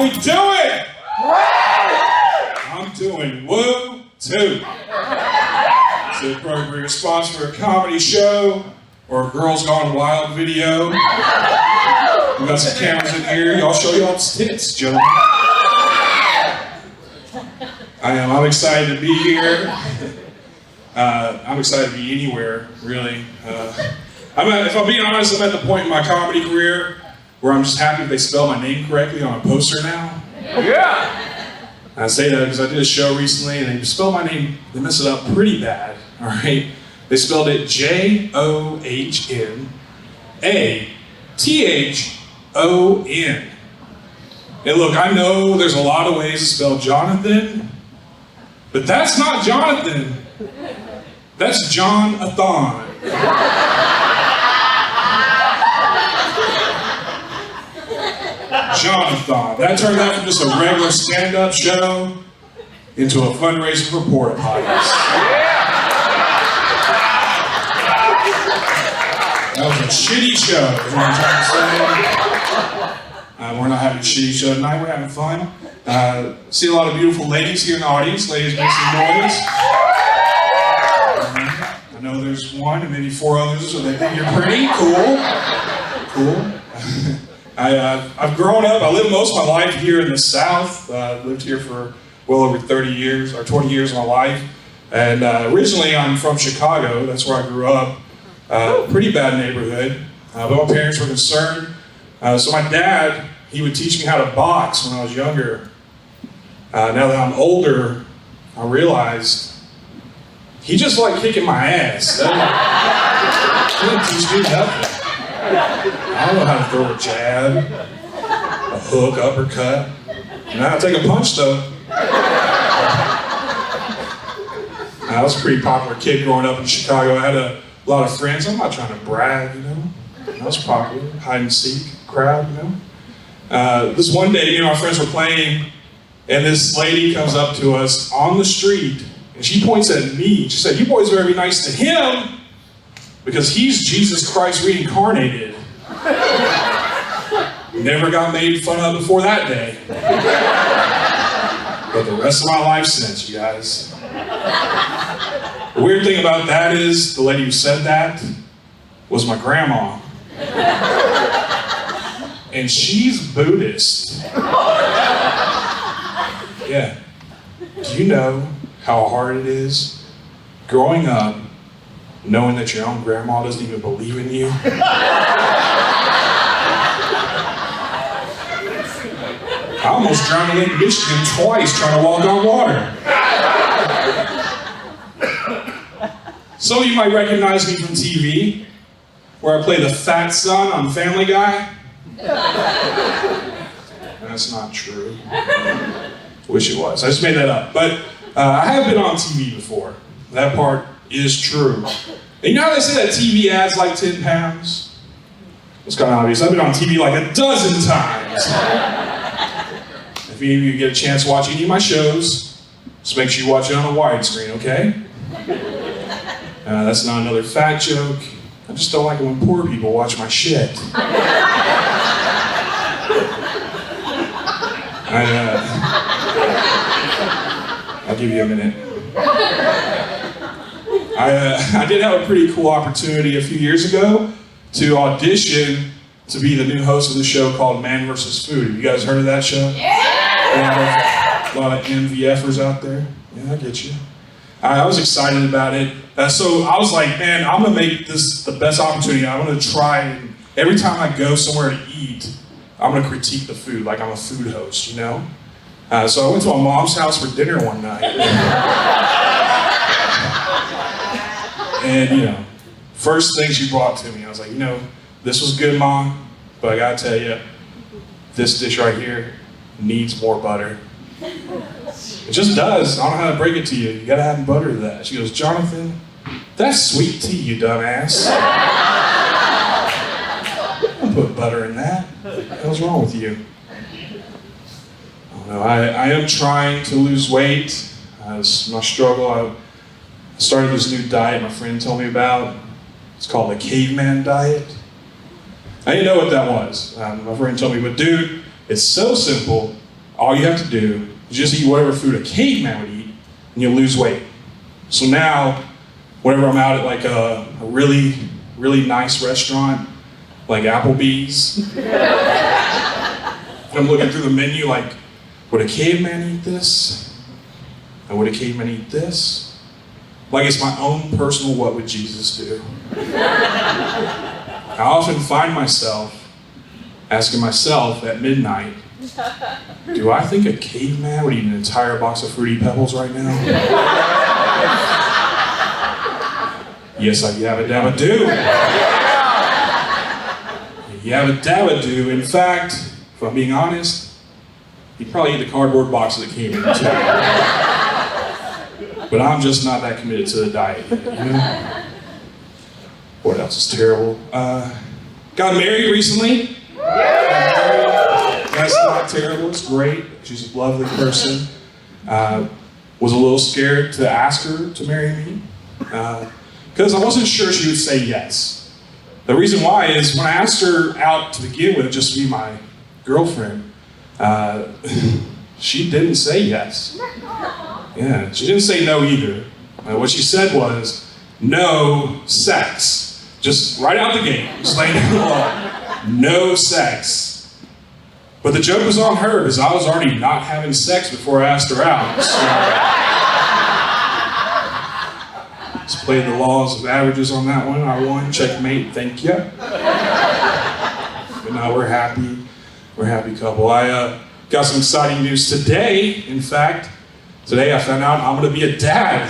we doing? I'm doing woo too. It's the appropriate response for a comedy show or a Girls Gone Wild video. We got some cameras in here. Y'all show y'all's tits, gentlemen. I'm excited to be here. I'm excited to be anywhere, really. If I'm being honest, I'm at the point in my comedy career where I'm just happy if they spell my name correctly on a poster now. Yeah! I say that because I did a show recently and they spelled my name, they messed it up pretty bad, all right? They spelled it Johnathon. And look, I know there's a lot of ways to spell Jonathan, but that's not Jonathan. That's Johnathon. Jonathon. That turned out from just a regular stand-up show into a fundraiser for porta potties. That was a shitty show, is what I'm trying to say. We're not having a shitty show tonight, we're having fun. See a lot of beautiful ladies here in the audience. Ladies, make some noise. I know there's one and maybe four others, so they think you're pretty. Cool. I've grown up, I lived most of my life here in the South. Lived here for well over 30 years, or 20 years of my life. And originally I'm from Chicago, that's where I grew up. Pretty bad neighborhood, but my parents were concerned. So my dad, he would teach me how to box when I was younger. Now that I'm older, I realized he just liked kicking my ass. He didn't teach me nothing. I don't know how to throw a jab, a hook, uppercut. Now I'll take a punch though. I was a pretty popular kid growing up in Chicago. I had a lot of friends. I'm not trying to brag, you know. I was popular, hide and seek crowd, you know. This one day, our friends were playing, and this lady comes up to us on the street, and she points at me. She said, "You boys better be nice to him, because he's Jesus Christ reincarnated." Never got made fun of before that day. But the rest of my life since, you guys. The weird thing about that is, the lady who said that was my grandma. And she's Buddhist. Yeah. Do you know how hard it is growing up knowing that your own grandma doesn't even believe in you? I almost drowned in Lake Michigan twice trying to walk on water. Some of you might recognize me from TV, where I play the fat son on Family Guy. That's not true. Wish it was. I just made that up. But I have been on TV before. That part is true. And you know how they say that TV adds like 10 pounds? It's kind of obvious. I've been on TV like a dozen times. If any of you get a chance to watch any of my shows, just make sure you watch it on a widescreen, okay? That's not another fat joke. I just don't like it when poor people watch my shit. I'll give you a minute. I did have a pretty cool opportunity a few years ago to audition to be the new host of the show called Man vs. Food. Have you guys heard of that show? Yeah! A lot of MVFers out there. Yeah, I get you. I was excited about it. So I was like, man, I'm gonna make this the best opportunity. I'm gonna try, and every time I go somewhere to eat, I'm gonna critique the food like I'm a food host, you know? So I went to my mom's house for dinner one night. And first thing she brought to me, I was like, this was good, Mom, but I gotta tell you, this dish right here needs more butter. It just does. I don't know how to break it to you. You gotta add butter to that. She goes, Jonathan, that's sweet tea, you dumbass. Don't put butter in that. What's wrong with you? I don't know. I am trying to lose weight. It's my struggle. I started this new diet my friend told me about. It's called the caveman diet. I didn't know what that was. My friend told me, but dude, it's so simple. all you have to do is just eat whatever food a caveman would eat, and you'll lose weight. So now, whenever I'm out at like a really, really nice restaurant, like Applebee's, I'm looking through the menu like, would a caveman eat this? And would a caveman eat this? Like it's my own personal what would Jesus do? I often find myself asking myself at midnight, do I think a caveman would eat an entire box of Fruity Pebbles right now? Yes, I yabba dabba do. Yabba dabba do. In fact, if I'm being honest, he'd probably eat the cardboard box that came in too. But I'm just not that committed to the diet yet, you know? What else is terrible? Got married recently. That's not terrible, it's great. She's a lovely person. Was a little scared to ask her to marry me because I wasn't sure she would say yes. The reason why is when I asked her out to begin with, just to be my girlfriend, she didn't say yes. Yeah, she didn't say no either. What she said was, no sex. Just right out the gate, just laying down the law. No sex. But the joke was on her, because I was already not having sex before I asked her out. So, just played the laws of averages on that one. I won, checkmate, thank you. But now we're happy. We're a happy couple. I got some exciting news today. In fact, today I found out I'm going to be a dad.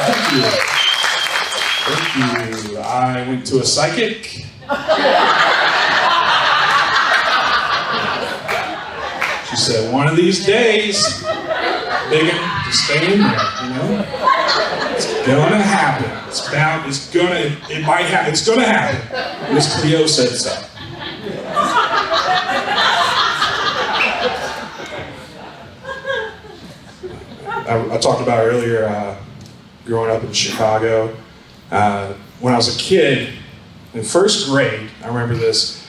Thank you. Thank you. I went to a psychic. She said, one of these days, Biggin, just stay in there, you know? It's gonna happen. It's bound, it's gonna, it might happen, it's gonna happen. Miss Cleo said so. I talked about earlier, growing up in Chicago. When I was a kid, in first grade, I remember this,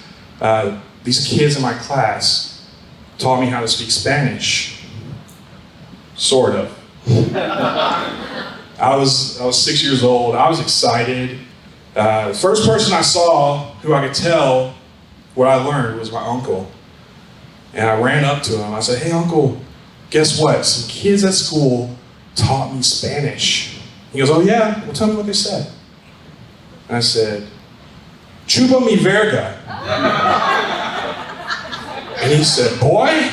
these kids in my class taught me how to speak Spanish. Sort of. I was 6 years old. I was excited. The first person I saw who I could tell what I learned was my uncle. And I ran up to him. I said, hey, Uncle, guess what? Some kids at school taught me Spanish. He goes, oh yeah? Well, tell me what they said. And I said, chupa mi verga. And he said, boy,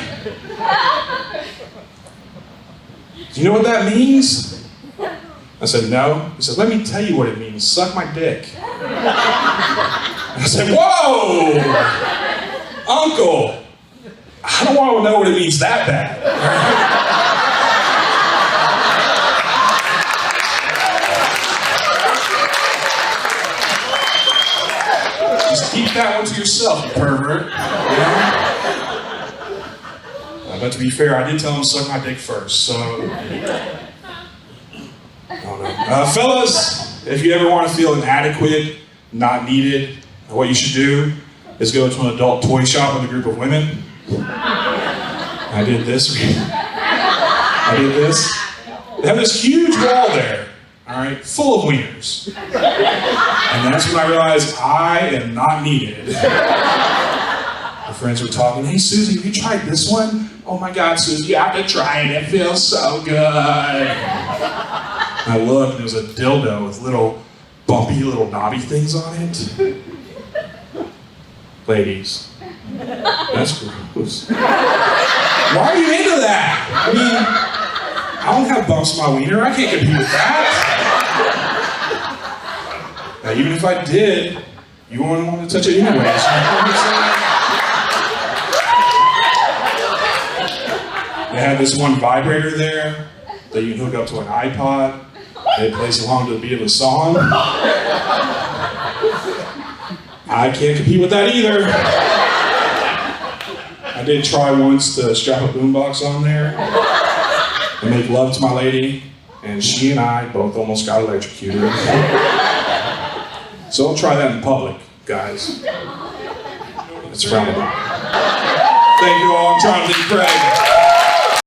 do you know what that means? I said, no. He said, let me tell you what it means. Suck my dick. And I said, whoa! Uncle, I don't want to know what it means that bad. Just keep that one to yourself, you pervert. You know? But to be fair, I did tell him to suck my dick first, so... I don't know. Fellas, if you ever want to feel inadequate, not needed, what you should do is go to an adult toy shop with a group of women. I did this. I did this. They have this huge wall there, all right, full of wieners. And that's when I realized I am not needed. My friends were talking, hey, Susie, have you tried this one? Oh my God, Susie, you have to try it. It feels so good. And I looked, and there was a dildo with little bumpy, little knobby things on it. Ladies, that's gross. Why are you into that? I mean, I don't have bumps in my wiener. I can't compete with that. Now, even if I did, you wouldn't want to touch it anyways. You know what I'm saying? They have this one vibrator there that you can hook up to an iPod. It plays along to the beat of a song. I can't compete with that either. I did try once to strap a boombox on there and make love to my lady, and she and I both almost got electrocuted. So don't try that in public, guys. It's frowned upon. Thank you all. I'm Jonathan Craig.